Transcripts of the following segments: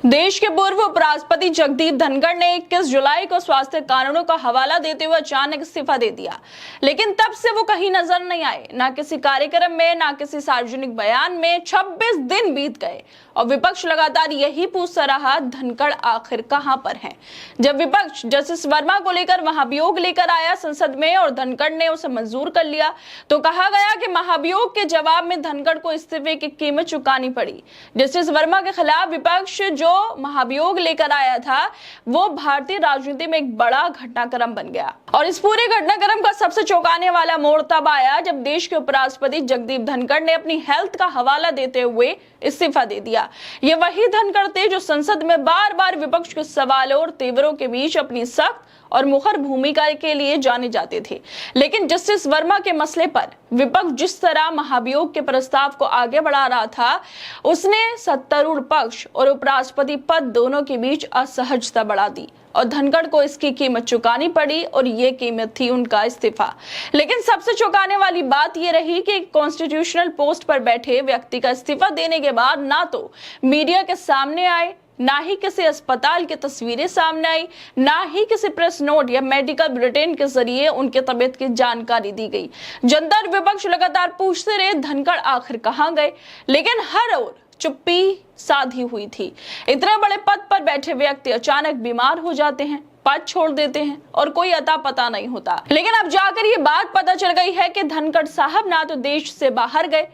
देश के पूर्व उपराष्ट्रपति जगदीप धनखड़ ने 21 जुलाई को स्वास्थ्य कारणों का हवाला देते हुए अचानक इस्तीफा दे दिया, लेकिन तब से वो कहीं नजर नहीं आए, ना किसी कार्यक्रम में, ना किसी सार्वजनिक बयान में। 26 दिन बीत गए और विपक्ष लगातार यही पूछता रहा, धनखड़ आखिर कहां पर हैं। जब विपक्ष जस्टिस वर्मा को लेकर महाभियोग लेकर आया संसद में और धनखड़ ने उसे मंजूर कर लिया, तो कहा गया कि महाभियोग के जवाब में धनखड़ को इस्तीफे की कीमत चुकानी पड़ी। जस्टिस वर्मा के खिलाफ विपक्ष जो महाभियोग लेकर आया था, वो भारतीय राजनीति में एक बड़ा घटनाक्रम बन गया। और इस पूरे घटनाक्रम का सबसे चौंकाने वाला मोड़ तब आया जब देश के उपराष्ट्रपति जगदीप धनखड़ ने अपनी हेल्थ का हवाला देते हुए इस्तीफा दे दिया। ये वही धनखड़ थे जो संसद में बार बार विपक्ष के सवालों और तेवरों के बीच अपनी सख्त और मुखर भूमिका के लिए जाने जाते थे। लेकिन जस्टिस वर्मा के मसले पर विपक्ष जिस तरह महाभियोग के प्रस्ताव को आगे बढ़ा रहा था, उसने सत्तारूढ़ पक्ष और उपराष्ट्रपति पद दोनों के बीच असहजता बढ़ा दी और धनखड़ को इसकी कीमत चुकानी पड़ी, और ये कीमत थी उनका इस्तीफा। लेकिन सबसे चौंकाने वाली बात ये रही कि कॉन्स्टिट्यूशनल पोस्ट पर बैठे व्यक्ति का इस्तीफा देने के बाद ना तो मीडिया के सामने आए, ना ही किसी अस्पताल की तस्वीरें सामने आई, ना ही किसी प्रेस नोट या मेडिकल बुलेटिन के जरिए उनके तबीयत की जानकारी दी गई। जनता और विपक्ष लगातार पूछते रहे, धनखड़ आखिर कहां गए, लेकिन हर ओर चुप्पी साधी हुई थी। इतने बड़े पद पर बैठे व्यक्ति अचानक बीमार हो जाते हैं, पद छोड़ देते हैं और कोई अता पता नहीं होता। लेकिन अब जाकर ये बात पता चल गई है कि धनखड़ साहब ना तो देश से बाहर गए,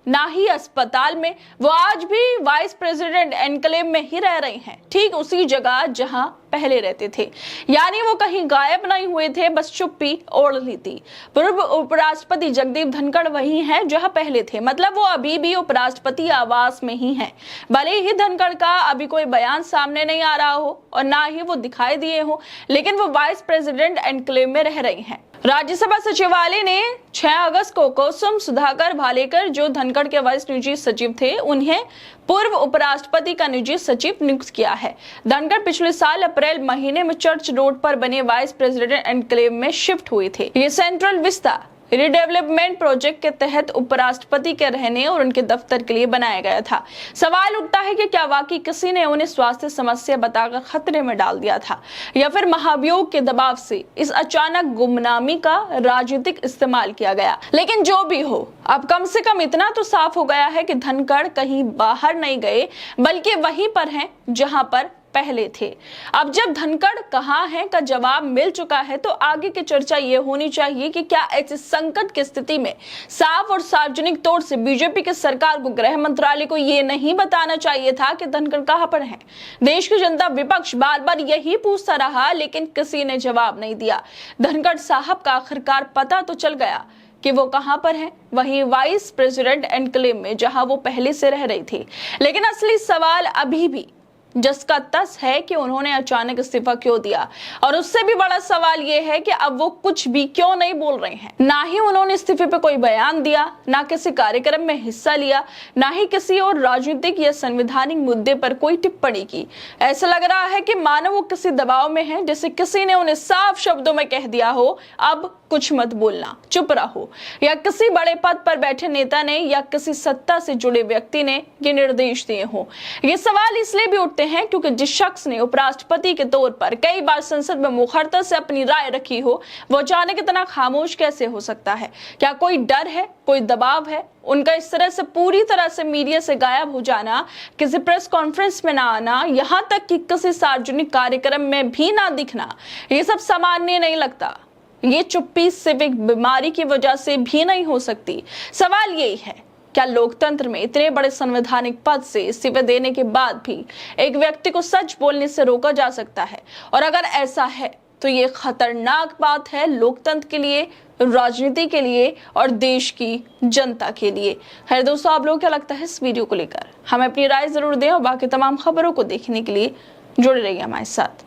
ना ही अस्पताल में, वो आज भी वाइस प्रेसिडेंट एनक्लेव में ही रह रहे हैं, ठीक उसी जगह जहां पहले रहते थे। यानी वो कहीं गायब नहीं हुए थे, बस चुप्पी ओढ़ ली थी। पूर्व उपराष्ट्रपति जगदीप धनखड़ वही हैं जहां पहले थे, मतलब वो अभी भी उपराष्ट्रपति आवास में ही हैं। भले ही धनखड़ का अभी कोई बयान सामने नहीं आ रहा हो और ना ही वो दिखाई दिए हो, लेकिन वो वाइस प्रेसिडेंट एनक्लेव में रह रही हैं। राज्यसभा सचिवालय ने 6 अगस्त को कुसुम सुधाकर भालेकर, जो धनखड़ के वरिष्ठ निजी सचिव थे, उन्हें पूर्व उपराष्ट्रपति का निजी सचिव नियुक्त किया है। धनखड़ पिछले साल अप्रैल महीने में चर्च रोड पर बने वाइस प्रेसिडेंट एनक्लेव में शिफ्ट हुए थे। ये सेंट्रल विस्ता रिडेवलपमेंट प्रोजेक्ट के तहत उपराष्ट्रपति के रहने और उनके दफ्तर के लिए बनाया गया था। सवाल उठता है कि क्या वाकई किसी ने उन्हें स्वास्थ्य समस्या बताकर खतरे में डाल दिया था, या फिर महाभियोग के दबाव से इस अचानक गुमनामी का राजनीतिक इस्तेमाल किया गया। लेकिन जो भी हो, अब कम से कम इतना तो साफ हो गया है कि धनखड़ कहीं बाहर नहीं गए, बल्कि वहीं पर हैं जहां पर पहले थे। अब जब धनखड़ कहां है का जवाब मिल चुका है, तो आगे की चर्चा ये होनी चाहिए कि क्या ऐसे संकट की स्थिति में साफ और सार्वजनिक तौर से बीजेपी की सरकार को, गृह मंत्रालय को ये नहीं बताना चाहिए था कि धनखड़ कहां पर है। देश की जनता, विपक्ष बार बार यही पूछता रहा, लेकिन किसी ने जवाब नहीं दिया। धनखड़ साहब का आखिरकार पता तो चल गया कि वो कहां पर हैं, वहीं वाइस प्रेसिडेंट एनक्लेव में, जहां वो पहले से रह रही थी। लेकिन असली सवाल अभी भी जस का तस है कि उन्होंने अचानक इस्तीफा क्यों दिया, और उससे भी बड़ा सवाल यह है कि अब वो कुछ भी क्यों नहीं बोल रहे हैं। ना ही उन्होंने इस्तीफे पे कोई बयान दिया, ना किसी कार्यक्रम में हिस्सा लिया, ना ही किसी और राजनीतिक या संवैधानिक मुद्दे पर कोई टिप्पणी की। ऐसा लग रहा है कि मानो वो किसी दबाव में है, जैसे किसी ने उन्हें साफ शब्दों में कह दिया हो, अब कुछ मत बोलना, चुप रहो, या किसी बड़े पद पर बैठे नेता ने या किसी सत्ता से जुड़े व्यक्ति ने ये निर्देश दिए हो। ये सवाल इसलिए भी उठते हैं क्योंकि जिस शख्स ने उपराष्ट्रपति के तौर पर कई बार संसद में मुखरता से अपनी राय रखी हो, वो अचानक इतना खामोश कैसे हो सकता है। क्या कोई डर है, कोई दबाव है? उनका इस तरह से पूरी तरह से मीडिया से गायब हो जाना, किसी प्रेस कॉन्फ्रेंस में ना आना, यहाँ तक कि किसी सार्वजनिक कार्यक्रम में भी ना दिखना, ये सब सामान्य नहीं लगता। ये चुप्पी सिविक बीमारी की वजह से भी नहीं हो सकती। सवाल यही है, क्या लोकतंत्र में इतने बड़े संवैधानिक पद से इस्तीफे देने के बाद भी एक व्यक्ति को सच बोलने से रोका जा सकता है? और अगर ऐसा है तो ये खतरनाक बात है लोकतंत्र के लिए, राजनीति के लिए और देश की जनता के लिए। खैर दोस्तों, आप लोगों को क्या लगता है इस वीडियो को लेकर? हमें अपनी राय जरूर दें और बाकी तमाम खबरों को देखने के लिए जुड़े रहिए हमारे साथ।